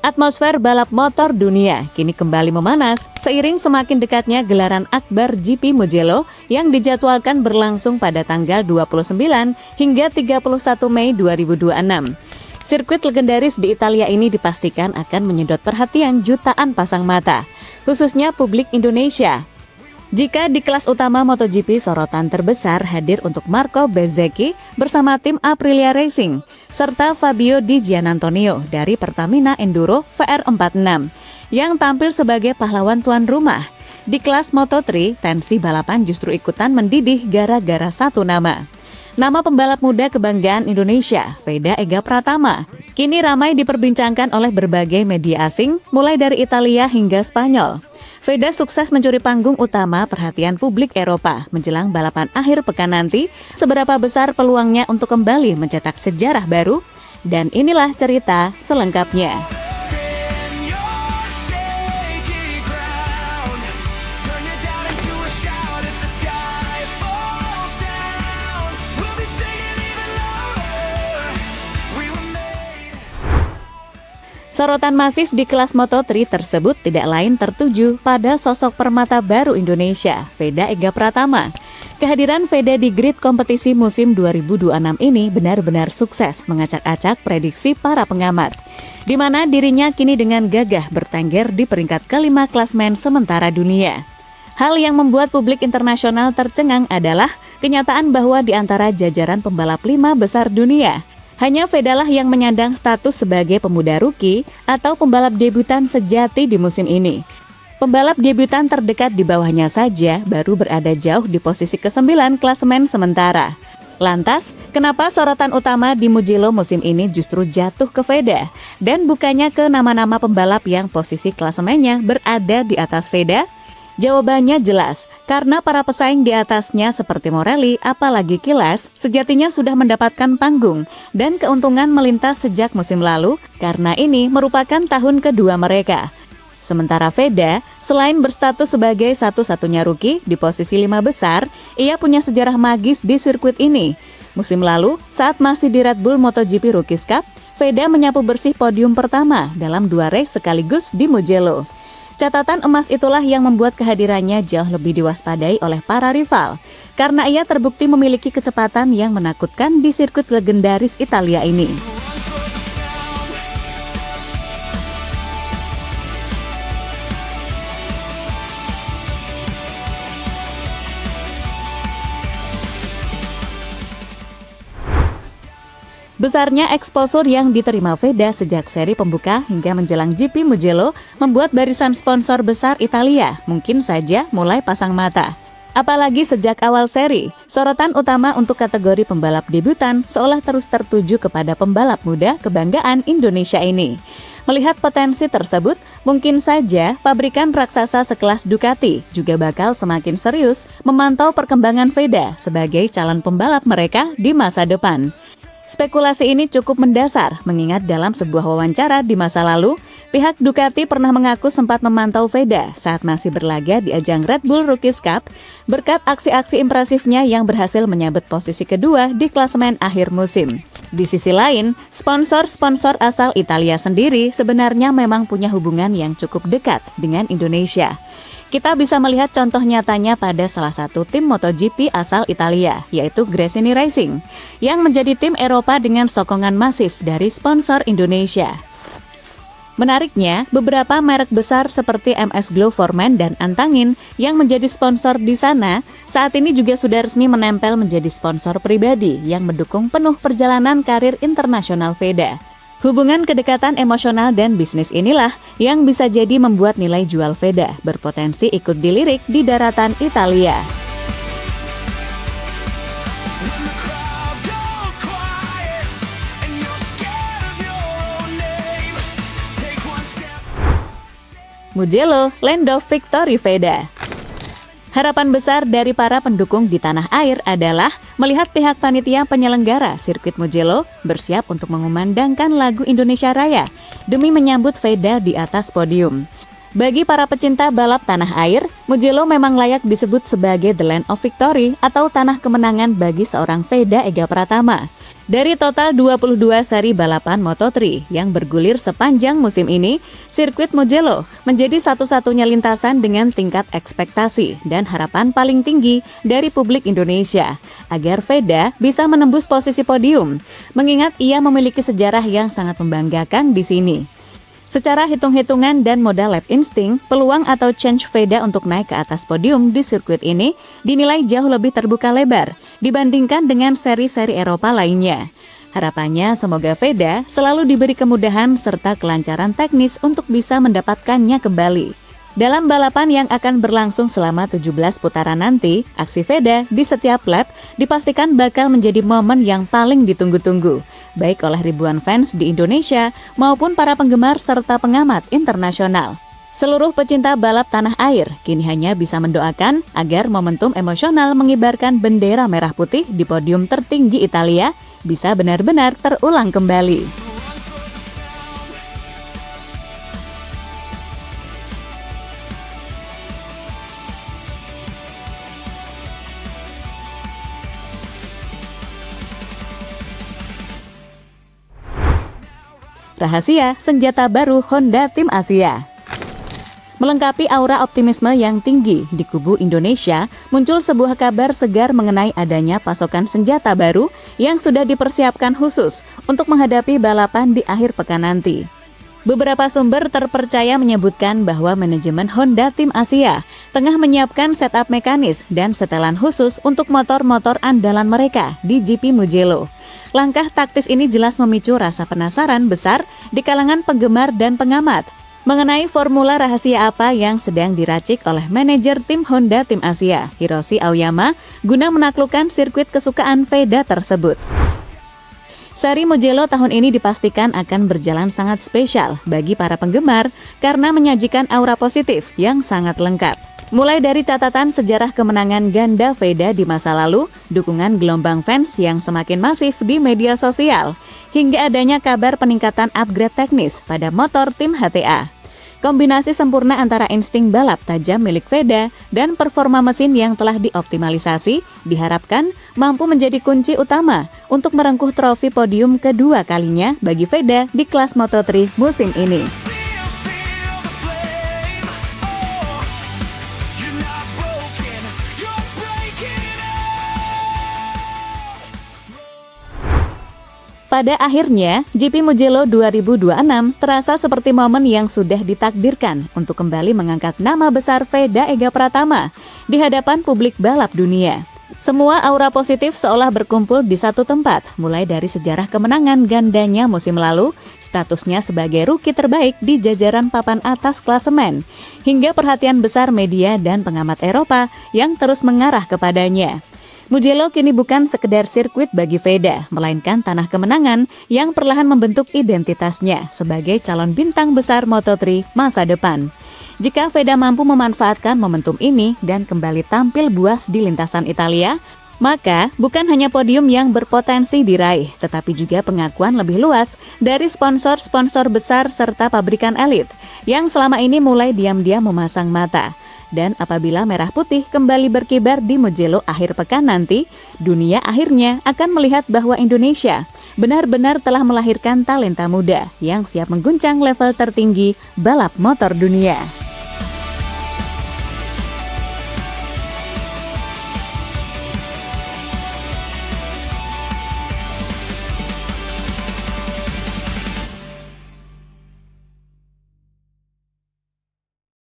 Atmosfer balap motor dunia kini kembali memanas seiring semakin dekatnya gelaran Akbar GP Mugello yang dijadwalkan berlangsung pada tanggal 29 hingga 31 Mei 2026. Sirkuit legendaris di Italia ini dipastikan akan menyedot perhatian jutaan pasang mata, khususnya publik Indonesia. Jika di kelas utama MotoGP, sorotan terbesar hadir untuk Marco Bezzecchi bersama tim Aprilia Racing, serta Fabio Di Giannantonio dari Pertamina Enduro VR46, yang tampil sebagai pahlawan tuan rumah. Di kelas Moto3, tensi balapan justru ikutan mendidih gara-gara satu nama. Nama pembalap muda kebanggaan Indonesia, Veda Ega Pratama, kini ramai diperbincangkan oleh berbagai media asing, mulai dari Italia hingga Spanyol. Veda sukses mencuri panggung utama perhatian publik Eropa menjelang balapan akhir pekan nanti. Seberapa besar peluangnya untuk kembali mencetak sejarah baru? Dan inilah cerita selengkapnya. Sorotan masif di kelas Moto3 tersebut tidak lain tertuju pada sosok permata baru Indonesia, Veda Ega Pratama. Kehadiran Veda di grid kompetisi musim 2026 ini benar-benar sukses mengacak-acak prediksi para pengamat, di mana dirinya kini dengan gagah bertengger di peringkat kelima klasmen sementara dunia. Hal yang membuat publik internasional tercengang adalah kenyataan bahwa di antara jajaran pembalap 5 besar dunia, hanya Veda lah yang menyandang status sebagai pemuda rookie atau pembalap debutan sejati di musim ini. Pembalap debutan terdekat di bawahnya saja baru berada jauh di posisi ke-9 klasemen sementara. Lantas, kenapa sorotan utama di Mugello musim ini justru jatuh ke Veda dan bukannya ke nama-nama pembalap yang posisi klasemennya berada di atas Veda? Jawabannya jelas, karena para pesaing di atasnya seperti Morelli, apalagi Kilas, sejatinya sudah mendapatkan panggung dan keuntungan melintas sejak musim lalu, karena ini merupakan tahun kedua mereka. Sementara Veda, selain berstatus sebagai satu-satunya rookie di posisi 5 besar, ia punya sejarah magis di sirkuit ini. Musim lalu, saat masih di Red Bull MotoGP Rookies Cup, Veda menyapu bersih podium pertama dalam 2 race sekaligus di Mugello. Catatan emas itulah yang membuat kehadirannya jauh lebih diwaspadai oleh para rival, karena ia terbukti memiliki kecepatan yang menakutkan di sirkuit legendaris Italia ini. Besarnya eksposur yang diterima Veda sejak seri pembuka hingga menjelang GP Mugello membuat barisan sponsor besar Italia mungkin saja mulai pasang mata. Apalagi sejak awal seri, sorotan utama untuk kategori pembalap debutan seolah terus tertuju kepada pembalap muda kebanggaan Indonesia ini. Melihat potensi tersebut, mungkin saja pabrikan raksasa sekelas Ducati juga bakal semakin serius memantau perkembangan Veda sebagai calon pembalap mereka di masa depan. Spekulasi ini cukup mendasar, mengingat dalam sebuah wawancara di masa lalu, pihak Ducati pernah mengaku sempat memantau Veda saat masih berlaga di ajang Red Bull Rookies Cup, berkat aksi-aksi impresifnya yang berhasil menyabet posisi kedua di klasemen akhir musim. Di sisi lain, sponsor-sponsor asal Italia sendiri sebenarnya memang punya hubungan yang cukup dekat dengan Indonesia. Kita bisa melihat contoh nyatanya pada salah satu tim MotoGP asal Italia, yaitu Gresini Racing, yang menjadi tim Eropa dengan sokongan masif dari sponsor Indonesia. Menariknya, beberapa merek besar seperti MS Glow Foreman dan Antangin yang menjadi sponsor di sana, saat ini juga sudah resmi menempel menjadi sponsor pribadi yang mendukung penuh perjalanan karir internasional Veda. Hubungan kedekatan emosional dan bisnis inilah yang bisa jadi membuat nilai jual Veda berpotensi ikut dilirik di daratan Italia. Mugello, Land of Victory Veda. Harapan besar dari para pendukung di tanah air adalah melihat pihak panitia penyelenggara sirkuit Mugello bersiap untuk mengumandangkan lagu Indonesia Raya demi menyambut Veda di atas podium. Bagi para pecinta balap tanah air, Mugello memang layak disebut sebagai The Land of Victory atau tanah kemenangan bagi seorang Veda Ega Pratama. Dari total 22 seri balapan Moto3 yang bergulir sepanjang musim ini, sirkuit Mugello menjadi satu-satunya lintasan dengan tingkat ekspektasi dan harapan paling tinggi dari publik Indonesia agar Veda bisa menembus posisi podium, mengingat ia memiliki sejarah yang sangat membanggakan di sini. Secara hitung-hitungan dan modal lap insting, peluang atau chance Veda untuk naik ke atas podium di sirkuit ini dinilai jauh lebih terbuka lebar dibandingkan dengan seri-seri Eropa lainnya. Harapannya semoga Veda selalu diberi kemudahan serta kelancaran teknis untuk bisa mendapatkannya kembali. Dalam balapan yang akan berlangsung selama 17 putaran nanti, aksi Veda di setiap lap dipastikan bakal menjadi momen yang paling ditunggu-tunggu, baik oleh ribuan fans di Indonesia maupun para penggemar serta pengamat internasional. Seluruh pecinta balap tanah air kini hanya bisa mendoakan agar momentum emosional mengibarkan bendera merah putih di podium tertinggi Italia bisa benar-benar terulang kembali. Rahasia senjata baru Honda Tim Asia. Melengkapi aura optimisme yang tinggi di kubu Indonesia, muncul sebuah kabar segar mengenai adanya pasokan senjata baru yang sudah dipersiapkan khusus untuk menghadapi balapan di akhir pekan nanti. Beberapa sumber terpercaya menyebutkan bahwa manajemen Honda Tim Asia tengah menyiapkan setup mekanis dan setelan khusus untuk motor-motor andalan mereka di GP Mugello. Langkah taktis ini jelas memicu rasa penasaran besar di kalangan penggemar dan pengamat mengenai formula rahasia apa yang sedang diracik oleh manajer tim Honda Tim Asia, Hiroshi Aoyama, guna menaklukkan sirkuit kesukaan Veda tersebut. Seri Mugello tahun ini dipastikan akan berjalan sangat spesial bagi para penggemar karena menyajikan aura positif yang sangat lengkap. Mulai dari catatan sejarah kemenangan ganda Veda di masa lalu, dukungan gelombang fans yang semakin masif di media sosial, hingga adanya kabar peningkatan upgrade teknis pada motor tim HTA. Kombinasi sempurna antara insting balap tajam milik Veda dan performa mesin yang telah dioptimalisasi diharapkan mampu menjadi kunci utama untuk merengkuh trofi podium kedua kalinya bagi Veda di kelas Moto3 musim ini. Pada akhirnya, GP Mugello 2026 terasa seperti momen yang sudah ditakdirkan untuk kembali mengangkat nama besar Veda Ega Pratama di hadapan publik balap dunia. Semua aura positif seolah berkumpul di satu tempat, mulai dari sejarah kemenangan gandanya musim lalu, statusnya sebagai rookie terbaik di jajaran papan atas klasemen, hingga perhatian besar media dan pengamat Eropa yang terus mengarah kepadanya. Mugello kini bukan sekedar sirkuit bagi Veda, melainkan tanah kemenangan yang perlahan membentuk identitasnya sebagai calon bintang besar Moto3 masa depan. Jika Veda mampu memanfaatkan momentum ini dan kembali tampil buas di lintasan Italia, maka bukan hanya podium yang berpotensi diraih, tetapi juga pengakuan lebih luas dari sponsor-sponsor besar serta pabrikan elit yang selama ini mulai diam-diam memasang mata. Dan apabila merah putih kembali berkibar di Mugello akhir pekan nanti, dunia akhirnya akan melihat bahwa Indonesia benar-benar telah melahirkan talenta muda yang siap mengguncang level tertinggi balap motor dunia.